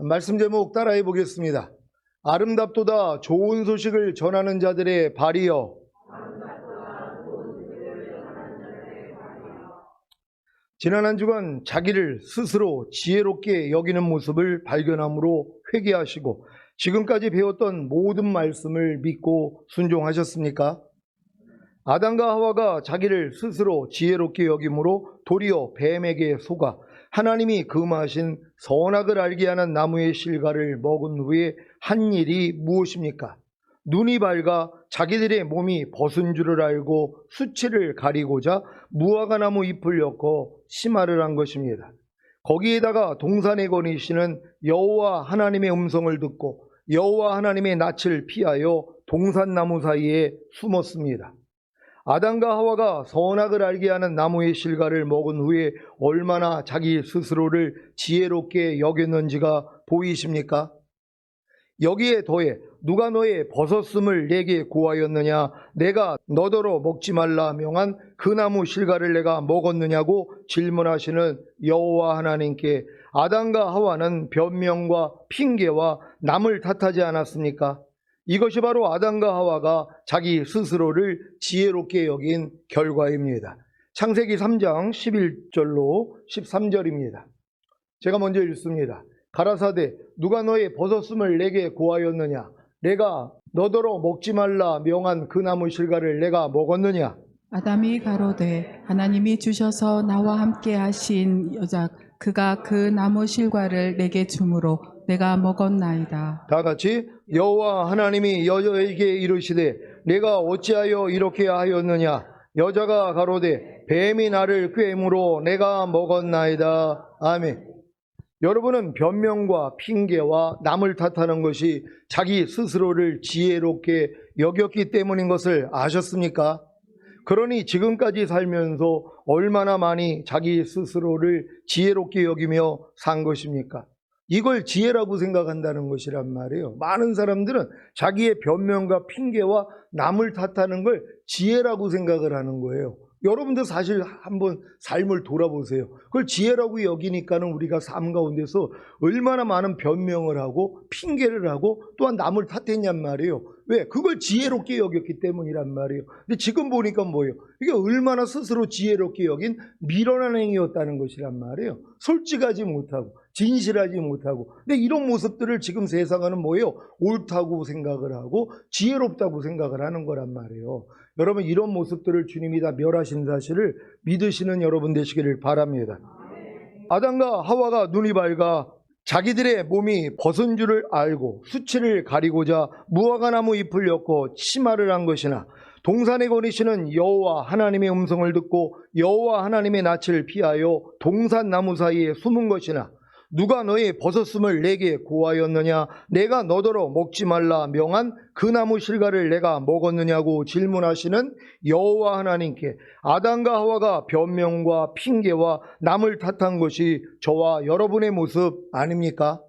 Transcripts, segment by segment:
말씀 제목 따라해 보겠습니다. 아름답도다 좋은 소식을 전하는 자들의 발이여. 지난 한 주간 자기를 스스로 지혜롭게 여기는 모습을 발견함으로 회개하시고 지금까지 배웠던 모든 말씀을 믿고 순종하셨습니까? 아담과 하와가 자기를 스스로 지혜롭게 여김으로 도리어 뱀에게 속아 하나님이 금하신 선악을 알게 하는 나무의 실과를 먹은 후에 한 일이 무엇입니까? 눈이 밝아 자기들의 몸이 벗은 줄을 알고 수치를 가리고자 무화과나무 잎을 엮어 심화를 한 것입니다. 거기에다가 동산에 거니시는 여호와 하나님의 음성을 듣고 여호와 하나님의 낯을 피하여 동산나무 사이에 숨었습니다. 아담과 하와가 선악을 알게 하는 나무의 실과를 먹은 후에 얼마나 자기 스스로를 지혜롭게 여겼는지가 보이십니까? 여기에 더해 누가 너의 벗었음을 내게 고하였느냐? 내가 너더러 먹지 말라 명한 그 나무 실과를 내가 먹었느냐고 질문하시는 여호와 하나님께 아담과 하와는 변명과 핑계와 남을 탓하지 않았습니까? 이것이 바로 아담과 하와가 자기 스스로를 지혜롭게 여긴 결과입니다. 창세기 3장 11절로 13절입니다. 제가 먼저 읽습니다. 가라사대 누가 너의 벗었음을 내게 고하였느냐? 내가 너더러 먹지 말라 명한 그 나무 실과를 내가 먹었느냐? 아담이 가로되 하나님이 주셔서 나와 함께 하신 여자 그가 그 나무 실과를 내게 주므로 내가 먹었나이다. 다 같이 여호와 하나님이 여자에게 이르시되 내가 어찌하여 이렇게 하였느냐? 여자가 가로되 뱀이 나를 꾀므로 내가 먹었나이다. 아멘. 여러분은 변명과 핑계와 남을 탓하는 것이 자기 스스로를 지혜롭게 여겼기 때문인 것을 아셨습니까? 그러니 지금까지 살면서 얼마나 많이 자기 스스로를 지혜롭게 여기며 산 것입니까? 이걸 지혜라고 생각한다는 것이란 말이에요. 많은 사람들은 자기의 변명과 핑계와 남을 탓하는 걸 지혜라고 생각을 하는 거예요. 여러분도 사실 한번 삶을 돌아보세요. 그걸 지혜라고 여기니까는 우리가 삶 가운데서 얼마나 많은 변명을 하고 핑계를 하고 또한 남을 탓했냔 말이에요. 왜? 그걸 지혜롭게 여겼기 때문이란 말이에요. 근데 지금 보니까 뭐예요? 이게 얼마나 스스로 지혜롭게 여긴 미련한 행위였다는 것이란 말이에요. 솔직하지 못하고 진실하지 못하고. 근데 이런 모습들을 지금 세상은 뭐예요? 옳다고 생각을 하고 지혜롭다고 생각을 하는 거란 말이에요. 여러분 이런 모습들을 주님이 다 멸하신 사실을 믿으시는 여러분 되시기를 바랍니다. 아담과 하와가 눈이 밝아 자기들의 몸이 벗은 줄을 알고 수치를 가리고자 무화과나무 잎을 엮고 치마를 한 것이나 동산에 거니시는 여호와 하나님의 음성을 듣고 여호와 하나님의 낯을 피하여 동산나무 사이에 숨은 것이나 누가 너의 벗었음을 내게 고하였느냐? 내가 너더러 먹지 말라 명한 그 나무 실과를 내가 먹었느냐고 질문하시는 여호와 하나님께 아담과 하와가 변명과 핑계와 남을 탓한 것이 저와 여러분의 모습 아닙니까?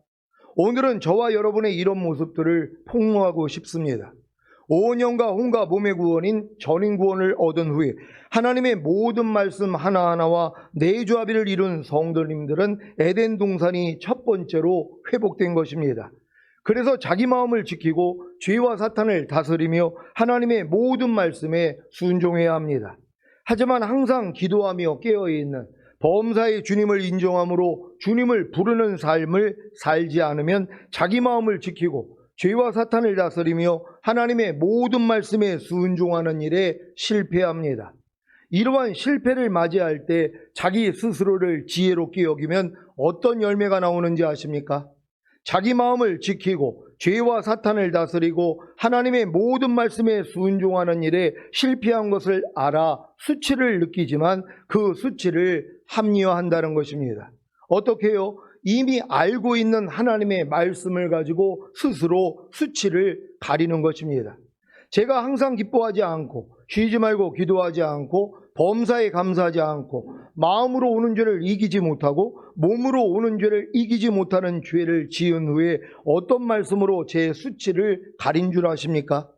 오늘은 저와 여러분의 이런 모습들을 폭로하고 싶습니다. 오년과 혼과 몸의 구원인 전인 구원을 얻은 후에 하나님의 모든 말씀 하나하나와 내조합의를 이룬 성도님들은 에덴 동산이 첫 번째로 회복된 것입니다. 그래서 자기 마음을 지키고 죄와 사탄을 다스리며 하나님의 모든 말씀에 순종해야 합니다. 하지만 항상 기도하며 깨어있는 범사의 주님을 인정함으로 주님을 부르는 삶을 살지 않으면 자기 마음을 지키고 죄와 사탄을 다스리며 하나님의 모든 말씀에 순종하는 일에 실패합니다. 이러한 실패를 맞이할 때 자기 스스로를 지혜롭게 여기면 어떤 열매가 나오는지 아십니까? 자기 마음을 지키고 죄와 사탄을 다스리고 하나님의 모든 말씀에 순종하는 일에 실패한 것을 알아 수치를 느끼지만 그 수치를 합리화한다는 것입니다. 어떻게 해요? 이미 알고 있는 하나님의 말씀을 가지고 스스로 수치를 가리는 것입니다. 제가 항상 기뻐하지 않고 쉬지 말고 기도하지 않고 범사에 감사하지 않고 마음으로 오는 죄를 이기지 못하고 몸으로 오는 죄를 이기지 못하는 죄를 지은 후에 어떤 말씀으로 제 수치를 가린 줄 아십니까?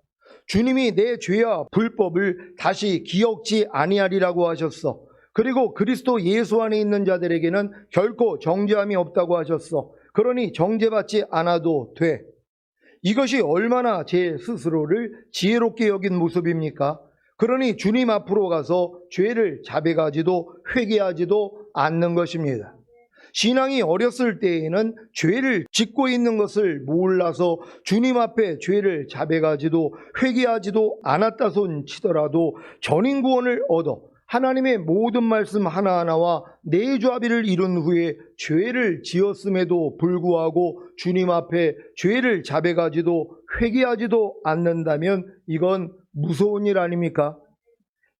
주님이 내 죄와 불법을 다시 기억지 아니하리라고 하셨어. 그리고 그리스도 예수 안에 있는 자들에게는 결코 정죄함이 없다고 하셨어. 그러니 정죄받지 않아도 돼. 이것이 얼마나 제 스스로를 지혜롭게 여긴 모습입니까? 그러니 주님 앞으로 가서 죄를 자백하지도 회개하지도 않는 것입니다. 신앙이 어렸을 때에는 죄를 짓고 있는 것을 몰라서 주님 앞에 죄를 자백하지도 회개하지도 않았다 손 치더라도 전인 구원을 얻어 하나님의 모든 말씀 하나하나와 내주합의를 이룬 후에 죄를 지었음에도 불구하고 주님 앞에 죄를 자백하지도 회개하지도 않는다면 이건 무서운 일 아닙니까?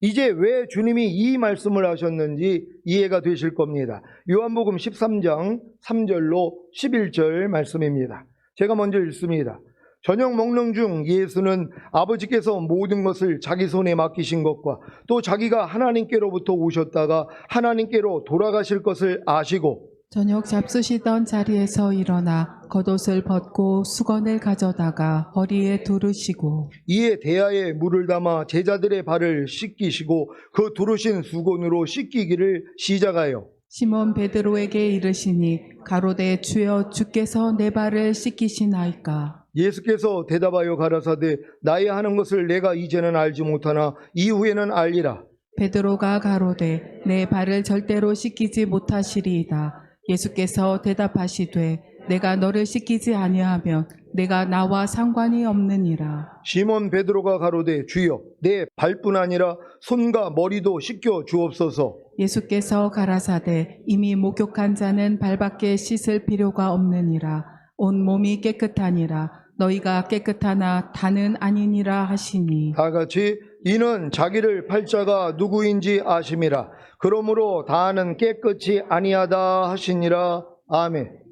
이제 왜 주님이 이 말씀을 하셨는지 이해가 되실 겁니다. 요한복음 13장 3절로 11절 말씀입니다. 제가 먼저 읽습니다. 저녁 먹는 중 예수는 아버지께서 모든 것을 자기 손에 맡기신 것과 또 자기가 하나님께로부터 오셨다가 하나님께로 돌아가실 것을 아시고 저녁 잡수시던 자리에서 일어나 겉옷을 벗고 수건을 가져다가 허리에 두르시고 이에 대야에 물을 담아 제자들의 발을 씻기시고 그 두르신 수건으로 씻기기를 시작하여 시몬 베드로에게 이르시니 가로되 주여 주께서 내 발을 씻기시나이까. 예수께서 대답하여 가라사대 나의 하는 것을 내가 이제는 알지 못하나 이후에는 알리라. 베드로가 가로되 내 발을 절대로 씻기지 못하시리이다. 예수께서 대답하시되 내가 너를 씻기지 아니하면 내가 나와 상관이 없느니라. 시몬 베드로가 가로되 주여 내 발뿐 아니라 손과 머리도 씻겨 주옵소서. 예수께서 가라사대 이미 목욕한 자는 발밖에 씻을 필요가 없느니라. 온 몸이 깨끗하니라. 너희가 깨끗하나 다는 아니니라 하시니. 다 같이 이는 자기를 팔 자가 누구인지 아심이라. 그러므로 다는 깨끗이 아니하다 하시니라. 아멘.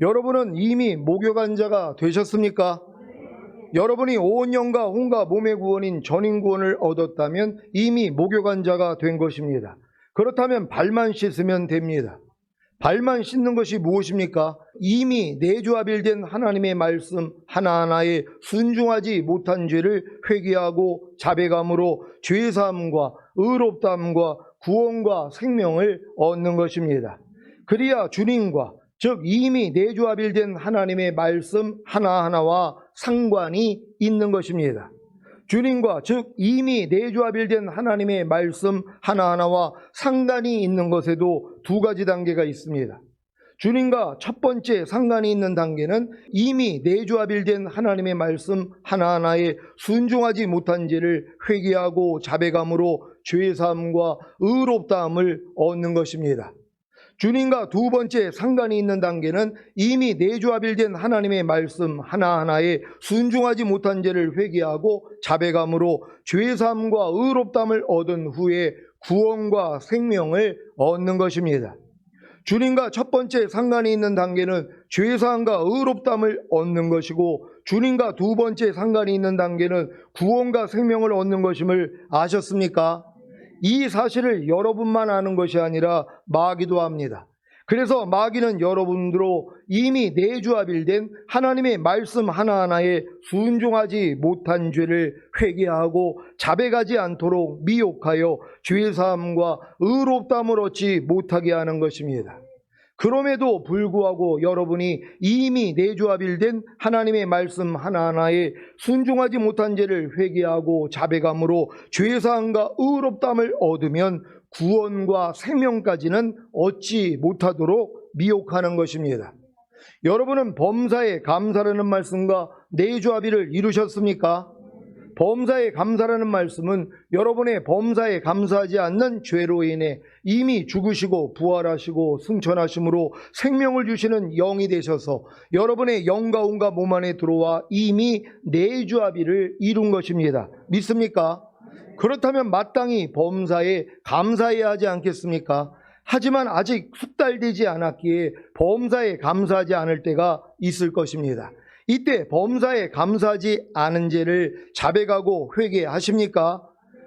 여러분은 이미 목욕한 자가 되셨습니까? 여러분이 온 영과 온갖 몸의 구원인 전인 구원을 얻었다면 이미 목욕한 자가 된 것입니다. 그렇다면 발만 씻으면 됩니다. 발만 씻는 것이 무엇입니까? 이미 내주합일된 하나님의 말씀 하나하나에 순종하지 못한 죄를 회개하고 자백함으로 죄사함과 의롭다함과 구원과 생명을 얻는 것입니다. 그리야 주님과 즉 이미 내주합일된 하나님의 말씀 하나하나와 상관이 있는 것입니다. 주님과 즉 이미 내주합일된 하나님의 말씀 하나하나와 상관이 있는 것에도 두 가지 단계가 있습니다. 주님과 첫 번째 상관이 있는 단계는 이미 내주합일된 하나님의 말씀 하나하나에 순종하지 못한 죄를 회개하고 자백함으로 죄사함과 의롭다함을 얻는 것입니다. 주님과 두 번째 상관이 있는 단계는 이미 내주합일된 하나님의 말씀 하나하나에 순종하지 못한 죄를 회개하고 자백함으로 죄사함과 의롭다함을 얻은 후에 구원과 생명을 얻는 것입니다. 주님과 첫 번째 상관이 있는 단계는 죄사함과 의롭다함을 얻는 것이고 주님과 두 번째 상관이 있는 단계는 구원과 생명을 얻는 것임을 아셨습니까? 이 사실을 여러분만 아는 것이 아니라 마귀도 압니다. 그래서 마귀는 여러분들로 이미 내주합일된 하나님의 말씀 하나하나에 순종하지 못한 죄를 회개하고 자백하지 않도록 미혹하여 죄사함과 의롭다함을 얻지 못하게 하는 것입니다. 그럼에도 불구하고 여러분이 이미 내주합일된 하나님의 말씀 하나하나에 순종하지 못한 죄를 회개하고 자백함으로 죄사함과 의롭다함을 얻으면 구원과 생명까지는 얻지 못하도록 미혹하는 것입니다. 여러분은 범사에 감사라는 말씀과 내주합의를 이루셨습니까? 범사에 감사라는 말씀은 여러분의 범사에 감사하지 않는 죄로 인해 이미 죽으시고 부활하시고 승천하심으로 생명을 주시는 영이 되셔서 여러분의 영과 온과 몸 안에 들어와 이미 내주합의를 이룬 것입니다. 믿습니까? 그렇다면 마땅히 범사에 감사해야 하지 않겠습니까? 하지만 아직 숙달되지 않았기에 범사에 감사하지 않을 때가 있을 것입니다. 이때 범사에 감사하지 않은 죄를 자백하고 회개하십니까?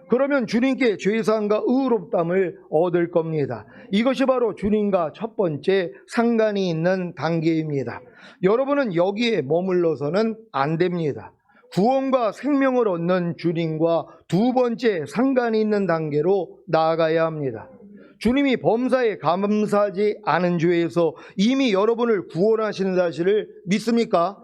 그러면 주님께 죄사함과 의롭다함을 얻을 겁니다. 이것이 바로 주님과 첫 번째 상관이 있는 단계입니다. 여러분은 여기에 머물러서는 안 됩니다. 구원과 생명을 얻는 주님과 두 번째 상관이 있는 단계로 나아가야 합니다. 주님이 범사에 감사하지 않은 죄에서 이미 여러분을 구원하시는 사실을 믿습니까?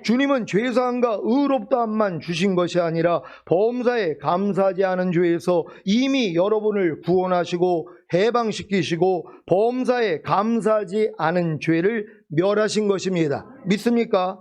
주님은 죄사함과 의롭다함만 주신 것이 아니라 범사에 감사하지 않은 죄에서 이미 여러분을 구원하시고 해방시키시고 범사에 감사하지 않은 죄를 멸하신 것입니다. 믿습니까?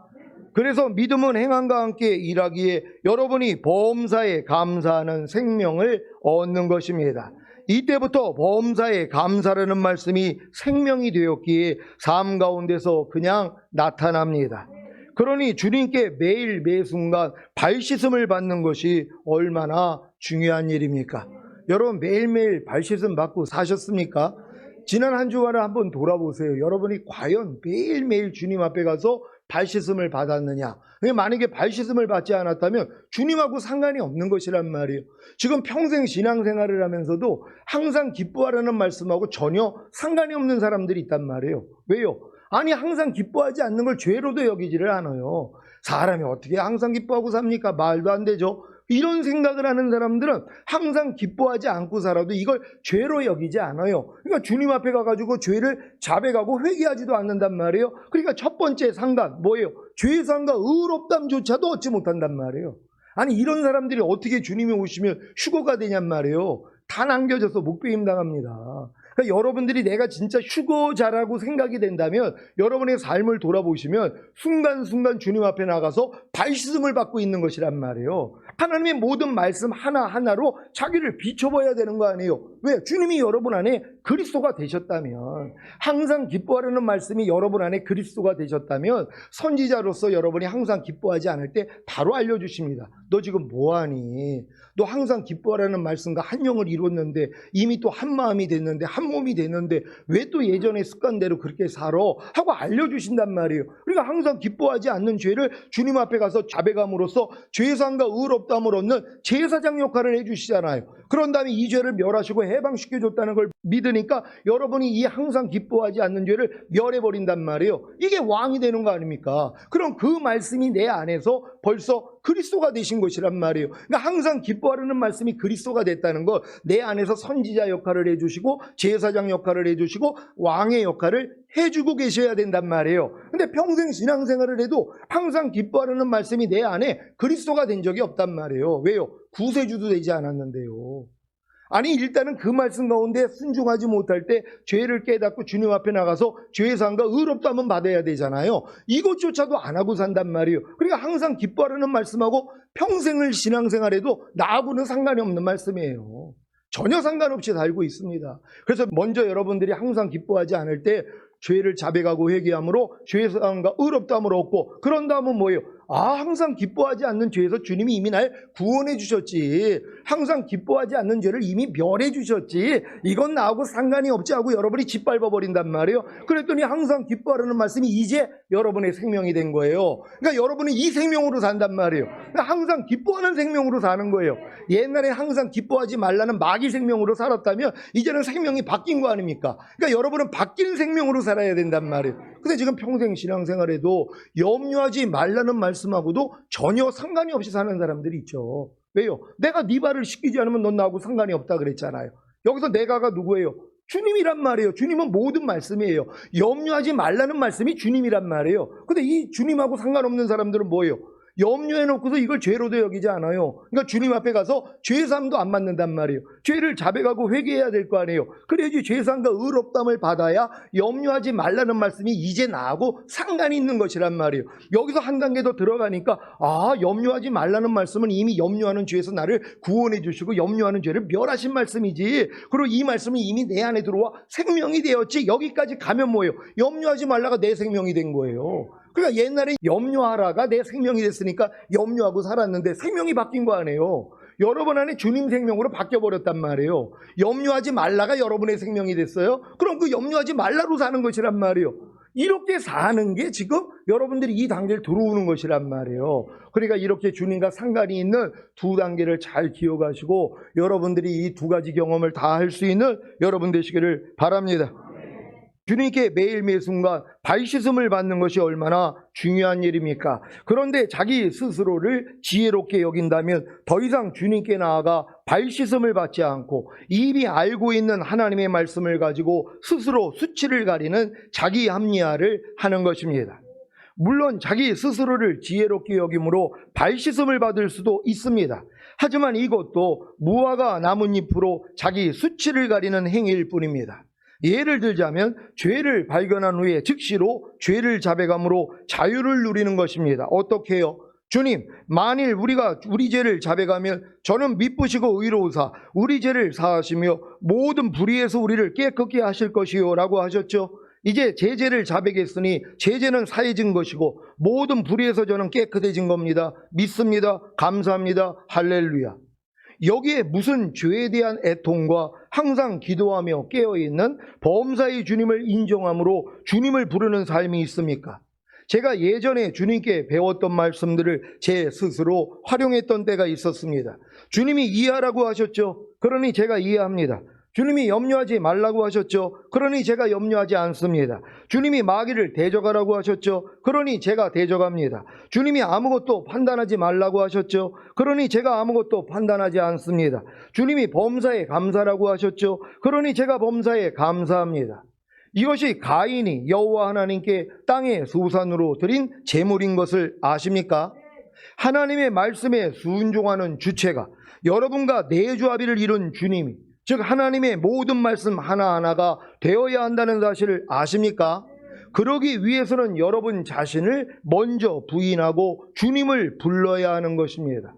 그래서 믿음은 행함과 함께 일하기에 여러분이 범사에 감사하는 생명을 얻는 것입니다. 이때부터 범사에 감사라는 말씀이 생명이 되었기에 삶 가운데서 그냥 나타납니다. 그러니 주님께 매일 매순간 발씻음을 받는 것이 얼마나 중요한 일입니까? 여러분 매일매일 발씻음 받고 사셨습니까? 지난 한 주간을 한번 돌아보세요. 여러분이 과연 매일매일 주님 앞에 가서 발씻음을 받았느냐? 만약에 발씻음을 받지 않았다면 주님하고 상관이 없는 것이란 말이에요. 지금 평생 신앙생활을 하면서도 항상 기뻐하라는 말씀하고 전혀 상관이 없는 사람들이 있단 말이에요. 왜요? 아니 항상 기뻐하지 않는 걸 죄로도 여기지를 않아요. 사람이 어떻게 항상 기뻐하고 삽니까? 말도 안 되죠. 이런 생각을 하는 사람들은 항상 기뻐하지 않고 살아도 이걸 죄로 여기지 않아요. 그러니까 주님 앞에 가가지고 죄를 자백하고 회개하지도 않는단 말이에요. 그러니까 첫 번째 상관 뭐예요? 죄상과 의롭담조차도 얻지 못한단 말이에요. 아니 이런 사람들이 어떻게 주님이 오시면 휴거가 되냔 말이에요. 다 남겨져서 목배임 당합니다. 그러니까 여러분들이 내가 진짜 휴거자라고 생각이 된다면 여러분의 삶을 돌아보시면 순간순간 주님 앞에 나가서 발씻음을 받고 있는 것이란 말이에요. 하나님의 모든 말씀 하나하나로 자기를 비춰봐야 되는 거 아니에요. 왜? 주님이 여러분 안에 그리스도가 되셨다면, 항상 기뻐하라는 말씀이 여러분 안에 그리스도가 되셨다면 선지자로서 여러분이 항상 기뻐하지 않을 때 바로 알려주십니다. 너 지금 뭐하니? 너 항상 기뻐하라는 말씀과 한 영을 이뤘는데 이미 또 한 마음이 됐는데 한 몸이 됐는데 왜 또 예전의 습관대로 그렇게 살아? 하고 알려주신단 말이에요. 그러니까 항상 기뻐하지 않는 죄를 주님 앞에 가서 자백함으로써 죄사함과 의롭다함을 얻는 제사장 역할을 해주시잖아요. 그런 다음에 이 죄를 멸하시고 해방시켜줬다는 걸 믿으니까 여러분이 이 항상 기뻐하지 않는 죄를 멸해버린단 말이에요. 이게 왕이 되는 거 아닙니까? 그럼 그 말씀이 내 안에서 벌써 그리스도가 되신 것이란 말이에요. 그러니까 항상 기뻐하라는 말씀이 그리스도가 됐다는 것, 내 안에서 선지자 역할을 해주시고 제사장 역할을 해주시고 왕의 역할을 해주고 계셔야 된단 말이에요. 근데 평생 신앙생활을 해도 항상 기뻐하라는 말씀이 내 안에 그리스도가 된 적이 없단 말이에요. 왜요? 구세주도 되지 않았는데요. 아니 일단은 그 말씀 가운데 순종하지 못할 때 죄를 깨닫고 주님 앞에 나가서 죄사함과 의롭다함은 받아야 되잖아요. 이것조차도 안 하고 산단 말이에요. 그러니까 항상 기뻐하라는 말씀하고 평생을 신앙생활해도 나하고는 상관이 없는 말씀이에요. 전혀 상관없이 살고 있습니다. 그래서 먼저 여러분들이 항상 기뻐하지 않을 때 죄를 자백하고 회개함으로 죄사함과 의롭다함을 얻고, 그런 다음은 뭐예요? 항상 기뻐하지 않는 죄에서 주님이 이미 날 구원해 주셨지, 항상 기뻐하지 않는 죄를 이미 멸해 주셨지, 이건 나하고 상관이 없지 하고 여러분이 짓밟아 버린단 말이에요. 그랬더니 항상 기뻐하라는 말씀이 이제 여러분의 생명이 된 거예요. 그러니까 여러분이 이 생명으로 산단 말이에요. 그러니까 항상 기뻐하는 생명으로 사는 거예요. 옛날에 항상 기뻐하지 말라는 마귀 생명으로 살았다면 이제는 생명이 바뀐 거 아닙니까? 그러니까 여러분은 바뀐 생명으로 살아야 된단 말이에요. 근데 지금 평생 신앙생활에도 염려하지 말라는 말씀하고도 전혀 상관이 없이 사는 사람들이 있죠. 왜요? 내가 네 발을 씻기지 않으면 넌 나하고 상관이 없다 그랬잖아요. 여기서 내가가 누구예요? 주님이란 말이에요. 주님은 모든 말씀이에요. 염려하지 말라는 말씀이 주님이란 말이에요. 근데 이 주님하고 상관없는 사람들은 뭐예요? 염려해놓고서 이걸 죄로도 여기지 않아요. 그러니까 주님 앞에 가서 죄사함도 안 받는단 말이에요. 죄를 자백하고 회개해야 될 거 아니에요. 그래야지 죄사함과 의롭다함을 받아야 염려하지 말라는 말씀이 이제 나하고 상관이 있는 것이란 말이에요. 여기서 한 단계 더 들어가니까 염려하지 말라는 말씀은 이미 염려하는 죄에서 나를 구원해 주시고 염려하는 죄를 멸하신 말씀이지, 그리고 이 말씀은 이미 내 안에 들어와 생명이 되었지, 여기까지 가면 뭐예요? 염려하지 말라가 내 생명이 된 거예요. 그러니까 옛날에 염려하라가 내 생명이 됐으니까 염려하고 살았는데 생명이 바뀐 거 아니에요. 여러분 안에 주님 생명으로 바뀌어버렸단 말이에요. 염려하지 말라가 여러분의 생명이 됐어요. 그럼 그 염려하지 말라로 사는 것이란 말이에요. 이렇게 사는 게 지금 여러분들이 이 단계를 들어오는 것이란 말이에요. 그러니까 이렇게 주님과 상관이 있는 두 단계를 잘 기억하시고 여러분들이 이 두 가지 경험을 다 할 수 있는 여러분 되시기를 바랍니다. 주님께 매일 매순간 발 씻음을 받는 것이 얼마나 중요한 일입니까? 그런데 자기 스스로를 지혜롭게 여긴다면 더 이상 주님께 나아가 발 씻음을 받지 않고 이미 알고 있는 하나님의 말씀을 가지고 스스로 수치를 가리는 자기 합리화를 하는 것입니다. 물론 자기 스스로를 지혜롭게 여김으로 발 씻음을 받을 수도 있습니다. 하지만 이것도 무화과 나뭇잎으로 자기 수치를 가리는 행위일 뿐입니다. 예를 들자면 죄를 발견한 후에 즉시로 죄를 자백함으로 자유를 누리는 것입니다. 어떻게 해요? 주님, 만일 우리가 우리 죄를 자백하면 저는 미쁘시고 의로우사 우리 죄를 사하시며 모든 불의에서 우리를 깨끗게 하실 것이요 라고 하셨죠. 이제 제 죄를 자백했으니 제 죄는 사해진 것이고 모든 불의에서 저는 깨끗해진 겁니다. 믿습니다. 감사합니다. 할렐루야. 여기에 무슨 죄에 대한 애통과 항상 기도하며 깨어있는 범사의 주님을 인정함으로 주님을 부르는 삶이 있습니까? 제가 예전에 주님께 배웠던 말씀들을 제 스스로 활용했던 때가 있었습니다. 주님이 이해하라고 하셨죠. 그러니 제가 이해합니다. 주님이 염려하지 말라고 하셨죠. 그러니 제가 염려하지 않습니다. 주님이 마귀를 대적하라고 하셨죠. 그러니 제가 대적합니다. 주님이 아무것도 판단하지 말라고 하셨죠. 그러니 제가 아무것도 판단하지 않습니다. 주님이 범사에 감사라고 하셨죠. 그러니 제가 범사에 감사합니다. 이것이 가인이 여호와 하나님께 땅의 소산으로 드린 제물인 것을 아십니까? 하나님의 말씀에 순종하는 주체가 여러분과 내주합의를 이룬 주님이, 즉 하나님의 모든 말씀 하나하나가 되어야 한다는 사실을 아십니까? 그러기 위해서는 여러분 자신을 먼저 부인하고 주님을 불러야 하는 것입니다.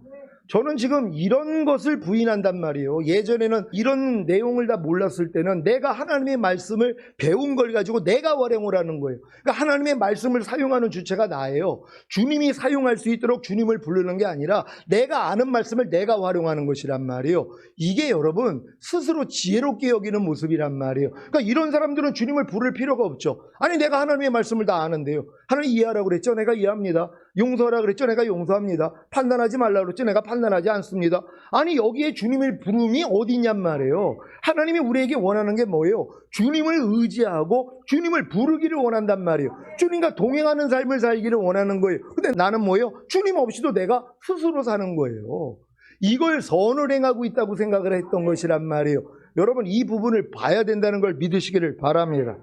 저는 지금 이런 것을 부인한단 말이에요. 예전에는 이런 내용을 다 몰랐을 때는 내가 하나님의 말씀을 배운 걸 가지고 내가 활용을 하는 거예요. 그러니까 하나님의 말씀을 사용하는 주체가 나예요. 주님이 사용할 수 있도록 주님을 부르는 게 아니라 내가 아는 말씀을 내가 활용하는 것이란 말이에요. 이게 여러분 스스로 지혜롭게 여기는 모습이란 말이에요. 그러니까 이런 사람들은 주님을 부를 필요가 없죠. 아니 내가 하나님의 말씀을 다 아는데요. 하나님 이해하라고 그랬죠? 내가 이해합니다. 용서하라고 그랬죠? 내가 용서합니다. 판단하지 말라고 그랬죠? 내가 판단하지 않습니다. 아니 여기에 주님을 부름이 어디 있냔 말이에요. 하나님이 우리에게 원하는 게 뭐예요? 주님을 의지하고 주님을 부르기를 원한단 말이에요. 주님과 동행하는 삶을 살기를 원하는 거예요. 근데 나는 뭐예요? 주님 없이도 내가 스스로 사는 거예요. 이걸 선을 행하고 있다고 생각을 했던 것이란 말이에요. 여러분 이 부분을 봐야 된다는 걸 믿으시기를 바랍니다.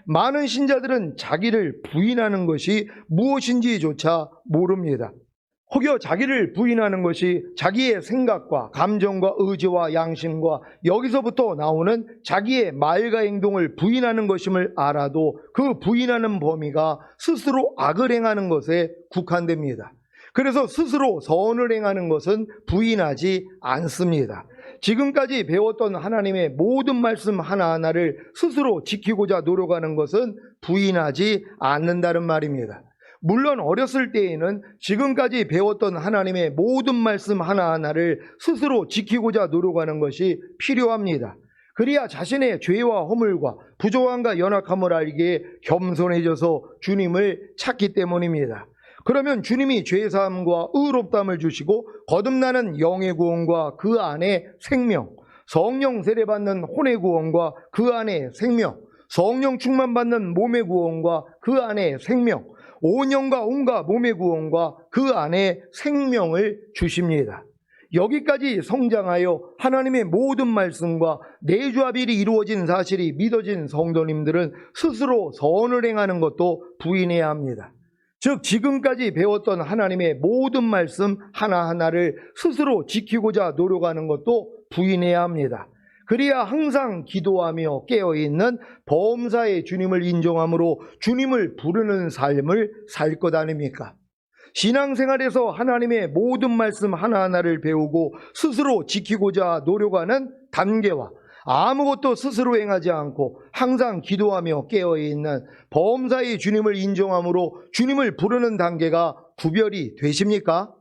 많은 신자들은 자기를 부인하는 것이 무엇인지조차 모릅니다. 혹여 자기를 부인하는 것이 자기의 생각과 감정과 의지와 양심과 여기서부터 나오는 자기의 말과 행동을 부인하는 것임을 알아도 그 부인하는 범위가 스스로 악을 행하는 것에 국한됩니다. 그래서 스스로 선을 행하는 것은 부인하지 않습니다. 지금까지 배웠던 하나님의 모든 말씀 하나하나를 스스로 지키고자 노력하는 것은 부인하지 않는다는 말입니다. 물론 어렸을 때에는 지금까지 배웠던 하나님의 모든 말씀 하나하나를 스스로 지키고자 노력하는 것이 필요합니다. 그래야 자신의 죄와 허물과 부족함과 연약함을 알기에 겸손해져서 주님을 찾기 때문입니다. 그러면 주님이 죄사함과 의롭다함을 주시고 거듭나는 영의 구원과 그 안에 생명, 성령 세례받는 혼의 구원과 그 안에 생명, 성령 충만받는 몸의 구원과 그 안에 생명, 온 영과 온갖 몸의 구원과 그 안에 생명을 주십니다. 여기까지 성장하여 하나님의 모든 말씀과 내주합일이 이루어진 사실이 믿어진 성도님들은 스스로 선을 행하는 것도 부인해야 합니다. 즉 지금까지 배웠던 하나님의 모든 말씀 하나하나를 스스로 지키고자 노력하는 것도 부인해야 합니다. 그래야 항상 기도하며 깨어있는 범사의 주님을 인정함으로 주님을 부르는 삶을 살 것 아닙니까? 신앙생활에서 하나님의 모든 말씀 하나하나를 배우고 스스로 지키고자 노력하는 단계와 아무것도 스스로 행하지 않고 항상 기도하며 깨어있는 범사의 주님을 인정함으로 주님을 부르는 단계가 구별이 되십니까?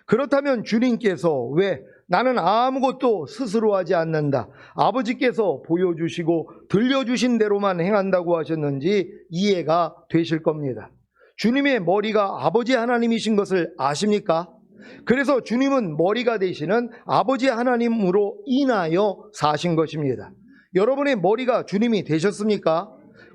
그렇다면 주님께서 왜 나는 아무것도 스스로 하지 않는다, 아버지께서 보여주시고 들려주신 대로만 행한다고 하셨는지 이해가 되실 겁니다. 주님의 머리가 아버지 하나님이신 것을 아십니까? 그래서 주님은 머리가 되시는 아버지 하나님으로 인하여 사신 것입니다. 여러분의 머리가 주님이 되셨습니까?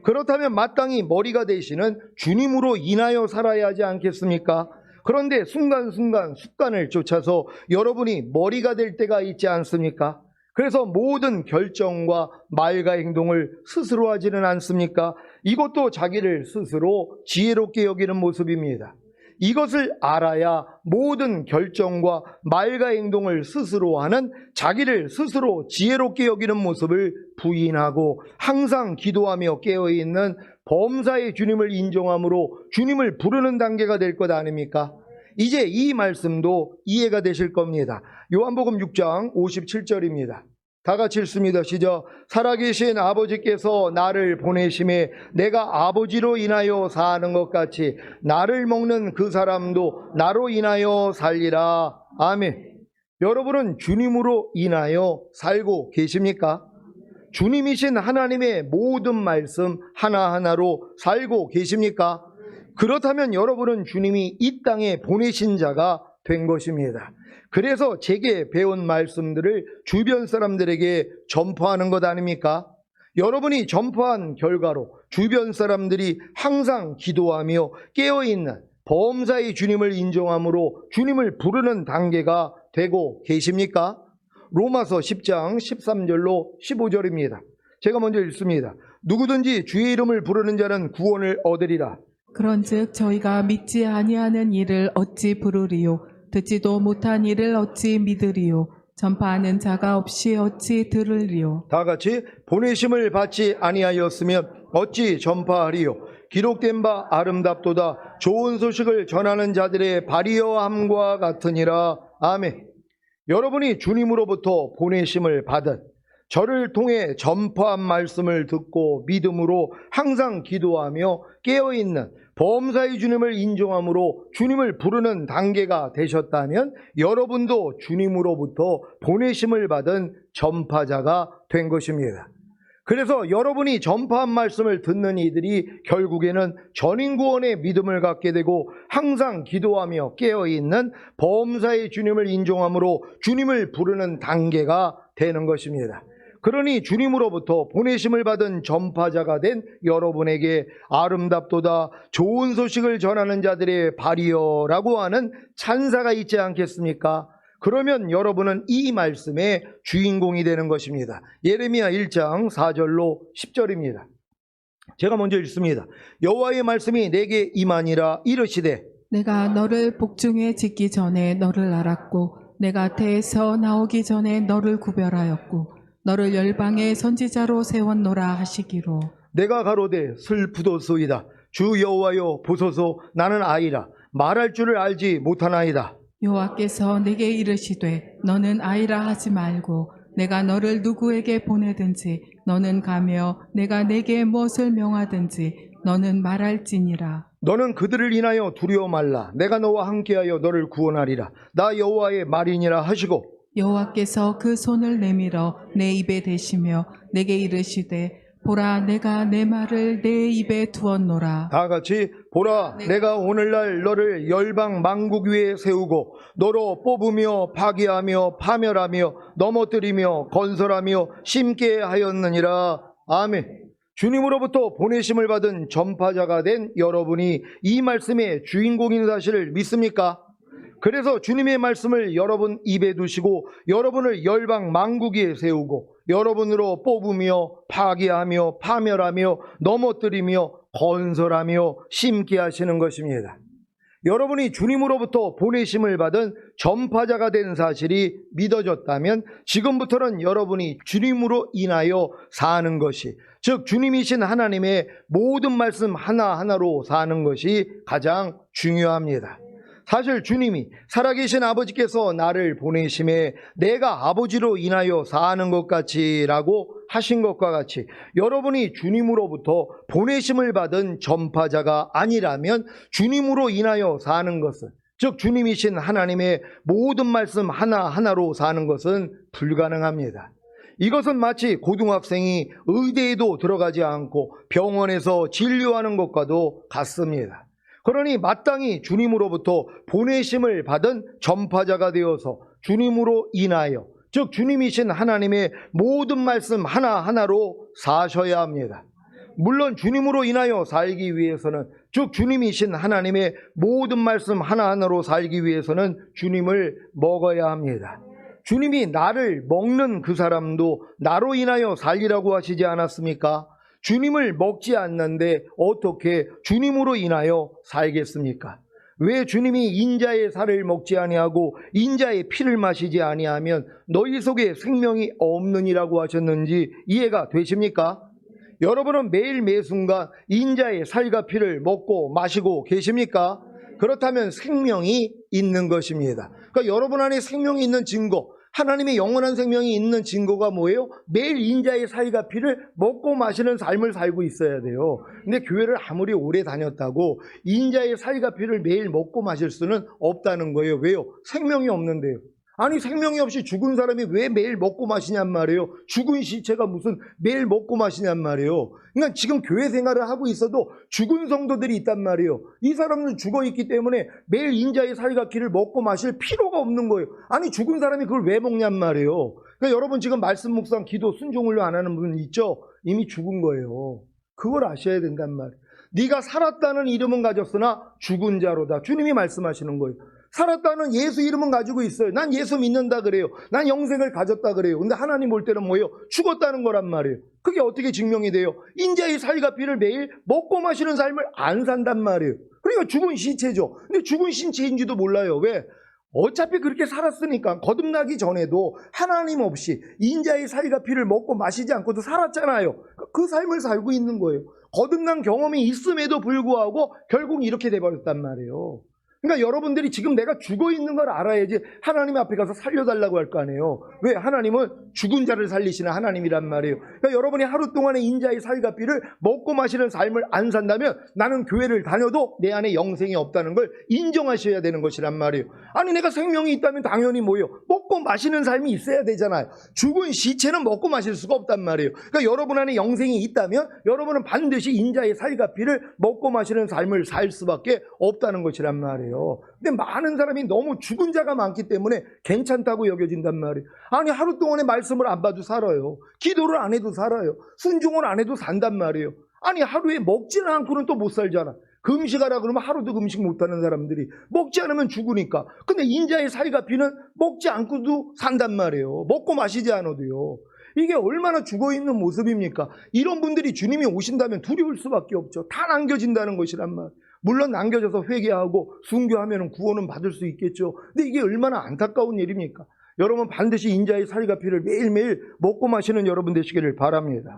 그렇다면 마땅히 머리가 되시는 주님으로 인하여 살아야 하지 않겠습니까? 그런데 순간순간 습관을 쫓아서 여러분이 머리가 될 때가 있지 않습니까? 그래서 모든 결정과 말과 행동을 스스로 하지는 않습니까? 이것도 자기를 스스로 지혜롭게 여기는 모습입니다. 이것을 알아야 모든 결정과 말과 행동을 스스로 하는 자기를 스스로 지혜롭게 여기는 모습을 부인하고 항상 기도하며 깨어있는 범사의 주님을 인정함으로 주님을 부르는 단계가 될 것 아닙니까? 이제 이 말씀도 이해가 되실 겁니다. 요한복음 6장 57절입니다. 다 같이 읽습니다. 시작. 살아계신 아버지께서 나를 보내심에 내가 아버지로 인하여 사는 것 같이 나를 먹는 그 사람도 나로 인하여 살리라. 아멘. 여러분은 주님으로 인하여 살고 계십니까? 주님이신 하나님의 모든 말씀 하나하나로 살고 계십니까? 그렇다면 여러분은 주님이 이 땅에 보내신 자가 된 것입니다. 그래서 제게 배운 말씀들을 주변 사람들에게 전파하는 것 아닙니까? 여러분이 전파한 결과로 주변 사람들이 항상 기도하며 깨어있는 범사의 주님을 인정함으로 주님을 부르는 단계가 되고 계십니까? 로마서 10장 13절로 15절입니다. 제가 먼저 읽습니다. 누구든지 주의 이름을 부르는 자는 구원을 얻으리라. 그런즉 저희가 믿지 아니하는 이를 어찌 부르리요? 듣지도 못한 이를 어찌 믿으리요? 전파하는 자가 없이 어찌 들으리요? 다 같이 보내심을 받지 아니하였으면 어찌 전파하리요? 기록된 바 아름답도다. 좋은 소식을 전하는 자들의 발이여함과 같으니라. 아멘. 여러분이 주님으로부터 보내심을 받은 저를 통해 전파한 말씀을 듣고 믿음으로 항상 기도하며 깨어있는 범사의 주님을 인정함으로 주님을 부르는 단계가 되셨다면 여러분도 주님으로부터 보내심을 받은 전파자가 된 것입니다. 그래서 여러분이 전파한 말씀을 듣는 이들이 결국에는 전인구원의 믿음을 갖게 되고 항상 기도하며 깨어있는 범사의 주님을 인정함으로 주님을 부르는 단계가 되는 것입니다. 그러니 주님으로부터 보내심을 받은 전파자가 된 여러분에게 아름답도다 좋은 소식을 전하는 자들의 발이여라고 하는 찬사가 있지 않겠습니까? 그러면 여러분은 이 말씀의 주인공이 되는 것입니다. 예레미야 1장 4절로 10절입니다. 제가 먼저 읽습니다. 여호와의 말씀이 내게 임하니라 이르시되 내가 너를 복중에 짓기 전에 너를 알았고 내가 태에서 나오기 전에 너를 구별하였고 너를 열방의 선지자로 세웠노라 하시기로. 내가 가로되 슬프도소이다. 주 여호와여 보소서 나는 아이라 말할 줄을 알지 못하나이다. 여호와께서 내게 이르시되 너는 아이라 하지 말고 내가 너를 누구에게 보내든지 너는 가며 내가 내게 무엇을 명하든지 너는 말할지니라. 너는 그들을 인하여 두려워 말라. 내가 너와 함께하여 너를 구원하리라. 나 여호와의 말이니라 하시고 여호와께서 그 손을 내밀어 내 입에 대시며 내게 이르시되 보라 내가 내 말을 내 입에 두었노라. 다 같이 보라 내가 오늘날 너를 열방 만국 위에 세우고 너로 뽑으며 파괴하며 파멸하며 넘어뜨리며 건설하며 심게 하였느니라. 아멘. 주님으로부터 보내심을 받은 전파자가 된 여러분이 이 말씀의 주인공인 사실을 믿습니까? 그래서 주님의 말씀을 여러분 입에 두시고 여러분을 열방 만국 위에 세우고 여러분으로 뽑으며 파괴하며 파멸하며 넘어뜨리며 건설하며 심게 하시는 것입니다. 여러분이 주님으로부터 보내심을 받은 전파자가 된 사실이 믿어졌다면 지금부터는 여러분이 주님으로 인하여 사는 것이, 즉 주님이신 하나님의 모든 말씀 하나하나로 사는 것이 가장 중요합니다. 사실 주님이 살아계신 아버지께서 나를 보내심에 내가 아버지로 인하여 사는 것 같이 라고 하신 것과 같이 여러분이 주님으로부터 보내심을 받은 전파자가 아니라면 주님으로 인하여 사는 것은, 즉 주님이신 하나님의 모든 말씀 하나하나로 사는 것은 불가능합니다. 이것은 마치 고등학생이 의대에도 들어가지 않고 병원에서 진료하는 것과도 같습니다. 그러니 마땅히 주님으로부터 보내심을 받은 전파자가 되어서 주님으로 인하여, 즉 주님이신 하나님의 모든 말씀 하나하나로 사셔야 합니다. 물론 주님으로 인하여 살기 위해서는, 즉 주님이신 하나님의 모든 말씀 하나하나로 살기 위해서는 주님을 먹어야 합니다. 주님이 나를 먹는 그 사람도 나로 인하여 살리라고 하시지 않았습니까? 주님을 먹지 않는데 어떻게 주님으로 인하여 살겠습니까? 왜 주님이 인자의 살을 먹지 아니하고 인자의 피를 마시지 아니하면 너희 속에 생명이 없느니라고 하셨는지 이해가 되십니까? 여러분은 매일 매순간 인자의 살과 피를 먹고 마시고 계십니까? 그렇다면 생명이 있는 것입니다. 그러니까 여러분 안에 생명이 있는 증거, 하나님의 영원한 생명이 있는 증거가 뭐예요? 매일 인자의 살과 피를 먹고 마시는 삶을 살고 있어야 돼요. 근데 교회를 아무리 오래 다녔다고 인자의 살과 피를 매일 먹고 마실 수는 없다는 거예요. 왜요? 생명이 없는데요. 아니 생명이 없이 죽은 사람이 왜 매일 먹고 마시냔 말이에요. 죽은 시체가 무슨 매일 먹고 마시냔 말이에요. 그러니까 지금 교회 생활을 하고 있어도 죽은 성도들이 있단 말이에요. 이 사람은 죽어있기 때문에 매일 인자의 살과 피를 먹고 마실 필요가 없는 거예요. 아니 죽은 사람이 그걸 왜 먹냔 말이에요. 그러니까 여러분 지금 말씀 묵상 기도 순종훈련 안 하는 분 있죠? 이미 죽은 거예요. 그걸 아셔야 된단 말이에요. 네가 살았다는 이름은 가졌으나 죽은 자로다. 주님이 말씀하시는 거예요. 살았다는 예수 이름은 가지고 있어요. 난 예수 믿는다 그래요. 난 영생을 가졌다 그래요. 근데 하나님 볼 때는 뭐예요? 죽었다는 거란 말이에요. 그게 어떻게 증명이 돼요? 인자의 살과 피를 매일 먹고 마시는 삶을 안 산단 말이에요. 그러니까 죽은 시체죠. 근데 죽은 신체인지도 몰라요. 왜? 어차피 그렇게 살았으니까 거듭나기 전에도 하나님 없이 인자의 살과 피를 먹고 마시지 않고도 살았잖아요. 그 삶을 살고 있는 거예요. 거듭난 경험이 있음에도 불구하고 결국 이렇게 돼버렸단 말이에요. 그러니까 여러분들이 지금 내가 죽어 있는 걸 알아야지 하나님 앞에 가서 살려달라고 할 거 아니에요. 왜? 하나님은 죽은 자를 살리시는 하나님이란 말이에요. 그러니까 여러분이 하루 동안에 인자의 살과 피를 먹고 마시는 삶을 안 산다면 나는 교회를 다녀도 내 안에 영생이 없다는 걸 인정하셔야 되는 것이란 말이에요. 아니 내가 생명이 있다면 당연히 뭐예요? 먹고 마시는 삶이 있어야 되잖아요. 죽은 시체는 먹고 마실 수가 없단 말이에요. 그러니까 여러분 안에 영생이 있다면 여러분은 반드시 인자의 살과 피를 먹고 마시는 삶을 살 수밖에 없다는 것이란 말이에요. 근데 많은 사람이 너무 죽은 자가 많기 때문에 괜찮다고 여겨진단 말이에요. 아니 하루 동안에 말씀을 안 봐도 살아요. 기도를 안 해도 살아요. 순종을 안 해도 산단 말이에요. 아니 하루에 먹지는 않고는 또 못 살잖아. 금식하라 그러면 하루도 금식 못하는 사람들이 먹지 않으면 죽으니까. 근데 인자의 살과 피는 먹지 않고도 산단 말이에요. 먹고 마시지 않아도요. 이게 얼마나 죽어있는 모습입니까? 이런 분들이 주님이 오신다면 두려울 수밖에 없죠. 다 남겨진다는 것이란 말. 물론 남겨져서 회개하고 순교하면 구원은 받을 수 있겠죠. 근데 이게 얼마나 안타까운 일입니까? 여러분 반드시 인자의 살과 피를 매일매일 먹고 마시는 여러분 되시기를 바랍니다.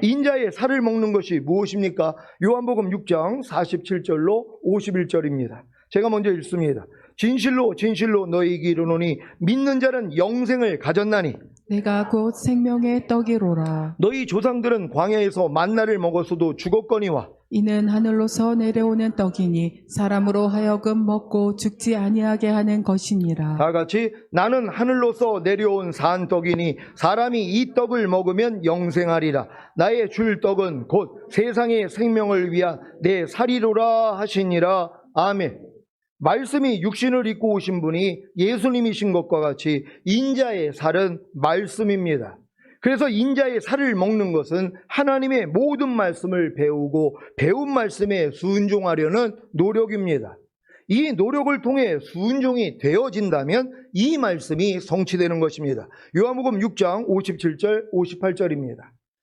인자의 살을 먹는 것이 무엇입니까? 요한복음 6장 47절로 51절입니다. 제가 먼저 읽습니다. 진실로 진실로 너희에게 이르노니 믿는 자는 영생을 가졌나니 내가 곧 생명의 떡이로라. 너희 조상들은 광야에서 만나를 먹었어도 죽었거니와 이는 하늘로서 내려오는 떡이니 사람으로 하여금 먹고 죽지 아니하게 하는 것이니라. 다 같이 나는 하늘로서 내려온 산 떡이니 사람이 이 떡을 먹으면 영생하리라. 나의 줄 떡은 곧 세상의 생명을 위한 내 살이로라 하시니라. 아멘. 말씀이 육신을 입고 오신 분이 예수님이신 것과 같이 인자의 살은 말씀입니다. 그래서 인자의 살을 먹는 것은 하나님의 모든 말씀을 배우고 배운 말씀에 순종하려는 노력입니다. 이 노력을 통해 순종이 되어진다면 이 말씀이 성취되는 것입니다. 요한복음 6장 57절 58절입니다.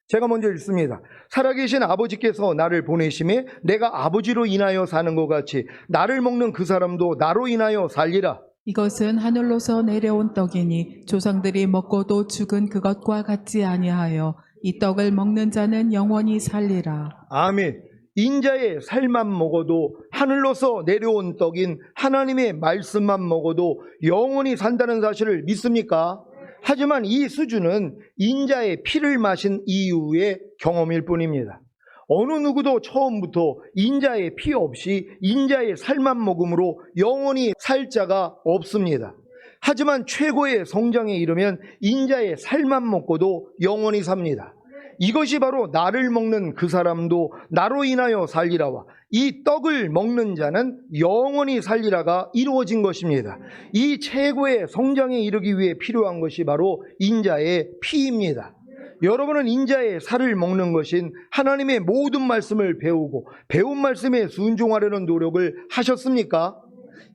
제가 먼저 읽습니다. 살아계신 아버지께서 나를 보내심에 내가 아버지로 인하여 사는 것 같이 나를 먹는 그 사람도 나로 인하여 살리라. 이것은 하늘로서 내려온 떡이니 조상들이 먹고도 죽은 그것과 같지 아니하여 이 떡을 먹는 자는 영원히 살리라. 아멘. 인자의 살만 먹어도 하늘로서 내려온 떡인 하나님의 말씀만 먹어도 영원히 산다는 사실을 믿습니까? 하지만 이 수준은 인자의 피를 마신 이후의 경험일 뿐입니다. 어느 누구도 처음부터 인자의 피 없이 인자의 살만 먹음으로 영원히 살 자가 없습니다. 하지만 최고의 성장에 이르면 인자의 살만 먹고도 영원히 삽니다. 이것이 바로 나를 먹는 그 사람도 나로 인하여 살리라와 이 떡을 먹는 자는 영원히 살리라가 이루어진 것입니다. 이 최고의 성장에 이르기 위해 필요한 것이 바로 인자의 피입니다. 여러분은 인자의 살을 먹는 것인 하나님의 모든 말씀을 배우고 배운 말씀에 순종하려는 노력을 하셨습니까?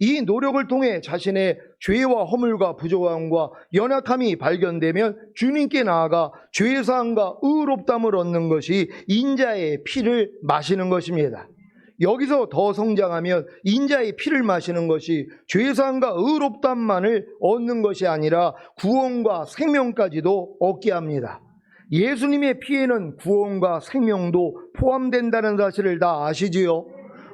이 노력을 통해 자신의 죄와 허물과 부족함과 연약함이 발견되면 주님께 나아가 죄사함과 의롭담을 얻는 것이 인자의 피를 마시는 것입니다. 여기서 더 성장하면 인자의 피를 마시는 것이 죄사함과 의롭담만을 얻는 것이 아니라 구원과 생명까지도 얻게 합니다. 예수님의 피에는 구원과 생명도 포함된다는 사실을 다 아시지요?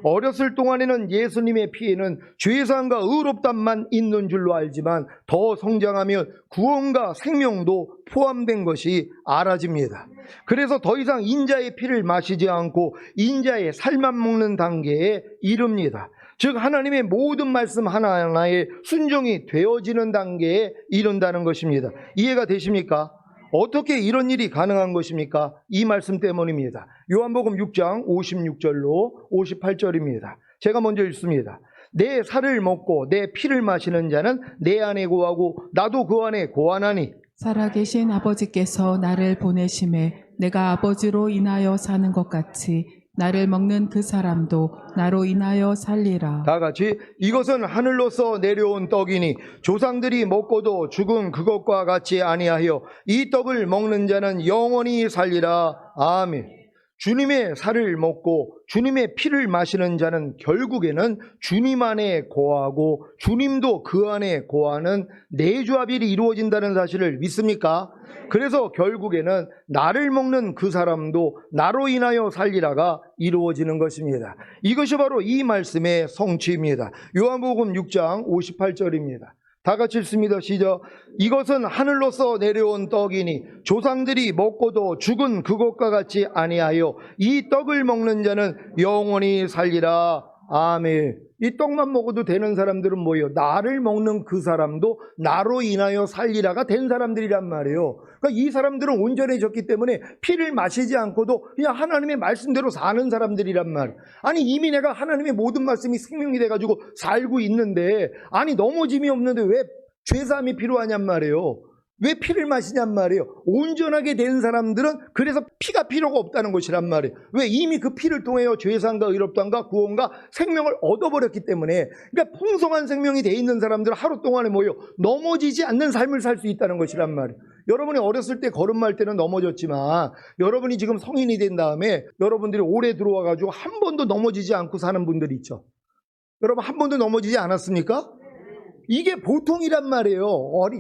어렸을 동안에는 예수님의 피에는 죄사함과 의롭담만 있는 줄로 알지만 더 성장하면 구원과 생명도 포함된 것이 알아집니다. 그래서 더 이상 인자의 피를 마시지 않고 인자의 살만 먹는 단계에 이릅니다. 즉 하나님의 모든 말씀 하나하나에 순종이 되어지는 단계에 이른다는 것입니다. 이해가 되십니까? 어떻게 이런 일이 가능한 것입니까? 이 말씀 때문입니다. 요한복음 6장 56절로 58절입니다. 제가 먼저 읽습니다. 내 살을 먹고 내 피를 마시는 자는 내 안에 거하고 나도 그 안에 거하나니 살아계신 아버지께서 나를 보내심에 내가 아버지로 인하여 사는 것 같이 나를 먹는 그 사람도 나로 인하여 살리라. 다 같이 이것은 하늘로서 내려온 떡이니 조상들이 먹고도 죽은 그것과 같이 아니하여 이 떡을 먹는 자는 영원히 살리라. 아멘. 주님의 살을 먹고 주님의 피를 마시는 자는 결국에는 주님 안에 거하고 주님도 그 안에 거하는 내조합일이 이루어진다는 사실을 믿습니까? 그래서 결국에는 나를 먹는 그 사람도 나로 인하여 살리라가 이루어지는 것입니다. 이것이 바로 이 말씀의 성취입니다. 요한복음 6장 58절입니다. 다 같이 읽습니다. 시작. 이것은 하늘로서 내려온 떡이니 조상들이 먹고도 죽은 그것과 같이 아니하여 이 떡을 먹는 자는 영원히 살리라. 아멘. 이 떡만 먹어도 되는 사람들은 뭐예요? 나를 먹는 그 사람도 나로 인하여 살리라가 된 사람들이란 말이에요. 그러니까 이 사람들은 온전해졌기 때문에 피를 마시지 않고도 그냥 하나님의 말씀대로 사는 사람들이란 말이에요. 아니 이미 내가 하나님의 모든 말씀이 생명이 돼가지고 살고 있는데 아니 넘어짐이 없는데 왜 죄사함이 필요하냔 말이에요. 왜 피를 마시냔 말이에요. 온전하게 된 사람들은 그래서 피가 필요가 없다는 것이란 말이에요. 왜? 이미 그 피를 통하여 죄사함과 의롭다함과 구원과 생명을 얻어버렸기 때문에. 그러니까 풍성한 생명이 돼 있는 사람들은 하루 동안에 뭐예요? 넘어지지 않는 삶을 살 수 있다는 것이란 말이에요. 여러분이 어렸을 때 걸음말 때는 넘어졌지만 여러분이 지금 성인이 된 다음에 여러분들이 오래 들어와가지고 한 번도 넘어지지 않고 사는 분들이 있죠. 여러분 한 번도 넘어지지 않았습니까? 이게 보통이란 말이에요.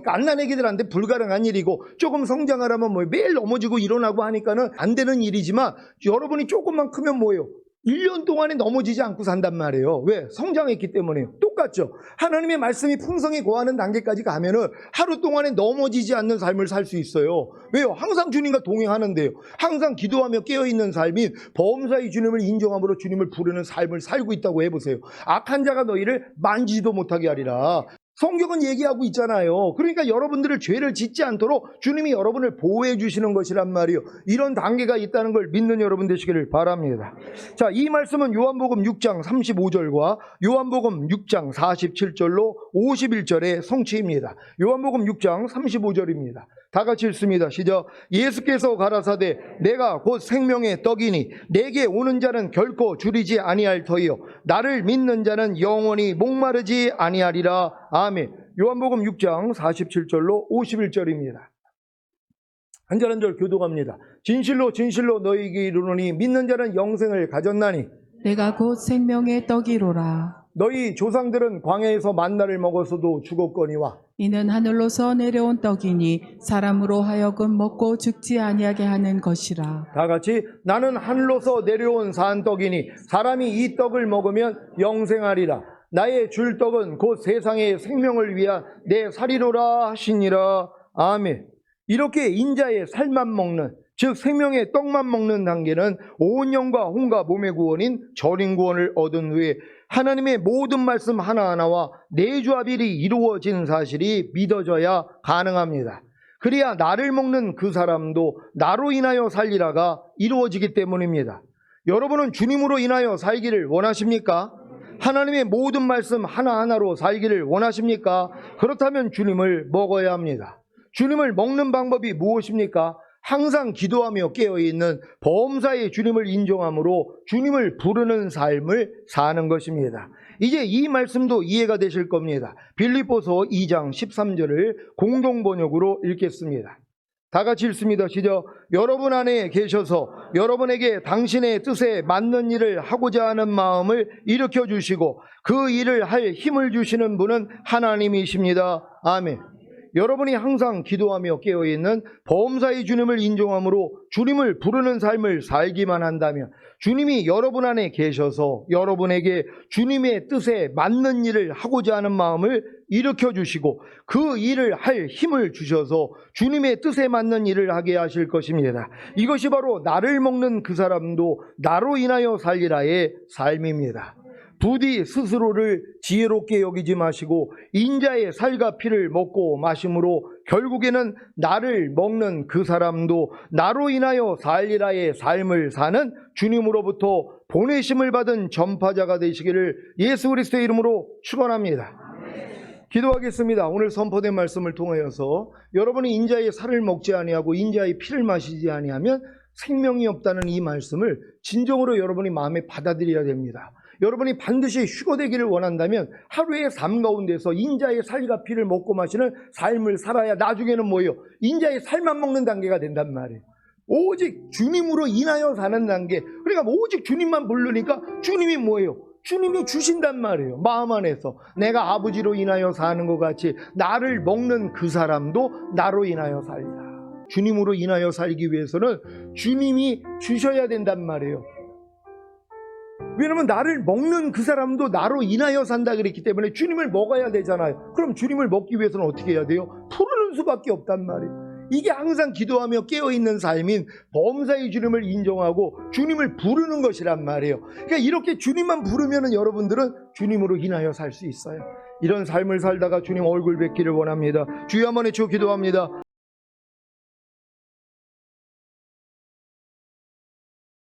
갓난 애기들한테 불가능한 일이고 조금 성장하려면 뭐 매일 넘어지고 일어나고 하니까는 안 되는 일이지만 여러분이 조금만 크면 뭐예요? 1년 동안에 넘어지지 않고 산단 말이에요. 왜? 성장했기 때문에요. 똑같죠. 하나님의 말씀이 풍성히 거하는 단계까지 가면은 하루 동안에 넘어지지 않는 삶을 살 수 있어요. 왜요? 항상 주님과 동행하는데요. 항상 기도하며 깨어있는 삶인 범사의 주님을 인정함으로 주님을 부르는 삶을 살고 있다고 해보세요. 악한 자가 너희를 만지지도 못하게 하리라. 성경은 얘기하고 있잖아요. 그러니까 여러분들을 죄를 짓지 않도록 주님이 여러분을 보호해 주시는 것이란 말이에요. 이런 단계가 있다는 걸 믿는 여러분 되시기를 바랍니다. 자, 이 말씀은 요한복음 6장 35절과 요한복음 6장 47절로 51절의 성취입니다. 요한복음 6장 35절입니다. 다 같이 읽습니다. 시작. 예수께서 가라사대 내가 곧 생명의 떡이니 내게 오는 자는 결코 줄이지 아니할 터이요 나를 믿는 자는 영원히 목마르지 아니하리라. 아멘. 요한복음 6장 47절로 51절입니다. 한 절 한 절 교독합니다. 진실로 진실로 너희에게 이르노니 믿는 자는 영생을 가졌나니 내가 곧 생명의 떡이로라. 너희 조상들은 광야에서 만나를 먹어서도 죽었거니와 이는 하늘로서 내려온 떡이니 사람으로 하여금 먹고 죽지 아니하게 하는 것이라. 다 같이 나는 하늘로서 내려온 산 떡이니 사람이 이 떡을 먹으면 영생하리라. 나의 줄 떡은 곧 세상의 생명을 위한 내 살이로라 하시니라. 아멘. 이렇게 인자의 살만 먹는 즉 생명의 떡만 먹는 단계는 온 영과 혼과 몸의 구원인 절인 구원을 얻은 후에 하나님의 모든 말씀 하나하나와 내조합일이 이루어진 사실이 믿어져야 가능합니다. 그래야 나를 먹는 그 사람도 나로 인하여 살리라가 이루어지기 때문입니다. 여러분은 주님으로 인하여 살기를 원하십니까? 하나님의 모든 말씀 하나하나로 살기를 원하십니까? 그렇다면 주님을 먹어야 합니다. 주님을 먹는 방법이 무엇입니까? 항상 기도하며 깨어있는 범사의 주님을 인정함으로 주님을 부르는 삶을 사는 것입니다. 이제 이 말씀도 이해가 되실 겁니다. 빌립보서 2장 13절을 공동번역으로 읽겠습니다. 다 같이 읽습니다. 시작. 여러분 안에 계셔서 여러분에게 당신의 뜻에 맞는 일을 하고자 하는 마음을 일으켜 주시고 그 일을 할 힘을 주시는 분은 하나님이십니다. 아멘. 여러분이 항상 기도하며 깨어있는 범사의 주님을 인정함으로 주님을 부르는 삶을 살기만 한다면 주님이 여러분 안에 계셔서 여러분에게 주님의 뜻에 맞는 일을 하고자 하는 마음을 일으켜 주시고 그 일을 할 힘을 주셔서 주님의 뜻에 맞는 일을 하게 하실 것입니다. 이것이 바로 나를 먹는 그 사람도 나로 인하여 살리라의 삶입니다. 부디 스스로를 지혜롭게 여기지 마시고 인자의 살과 피를 먹고 마심으로 결국에는 나를 먹는 그 사람도 나로 인하여 살리라의 삶을 사는 주님으로부터 보내심을 받은 전파자가 되시기를 예수 그리스도의 이름으로 축원합니다. 기도하겠습니다. 오늘 선포된 말씀을 통하여서 여러분이 인자의 살을 먹지 아니하고 인자의 피를 마시지 아니하면 생명이 없다는 이 말씀을 진정으로 여러분이 마음에 받아들여야 됩니다. 여러분이 반드시 휴거되기를 원한다면 하루의 삶 가운데서 인자의 살과 피를 먹고 마시는 삶을 살아야 나중에는 뭐예요? 인자의 살만 먹는 단계가 된단 말이에요. 오직 주님으로 인하여 사는 단계. 그러니까 오직 주님만 부르니까 주님이 뭐예요? 주님이 주신단 말이에요. 마음 안에서 내가 아버지로 인하여 사는 것 같이 나를 먹는 그 사람도 나로 인하여 살리라. 주님으로 인하여 살기 위해서는 주님이 주셔야 된단 말이에요. 왜냐면 나를 먹는 그 사람도 나로 인하여 산다 그랬기 때문에 주님을 먹어야 되잖아요. 그럼 주님을 먹기 위해서는 어떻게 해야 돼요? 부르는 수밖에 없단 말이에요. 이게 항상 기도하며 깨어있는 삶인 범사의 주님을 인정하고 주님을 부르는 것이란 말이에요. 그러니까 이렇게 주님만 부르면 여러분들은 주님으로 인하여 살 수 있어요. 이런 삶을 살다가 주님 얼굴 뵙기를 원합니다. 주여 한번 외쳐 기도합니다.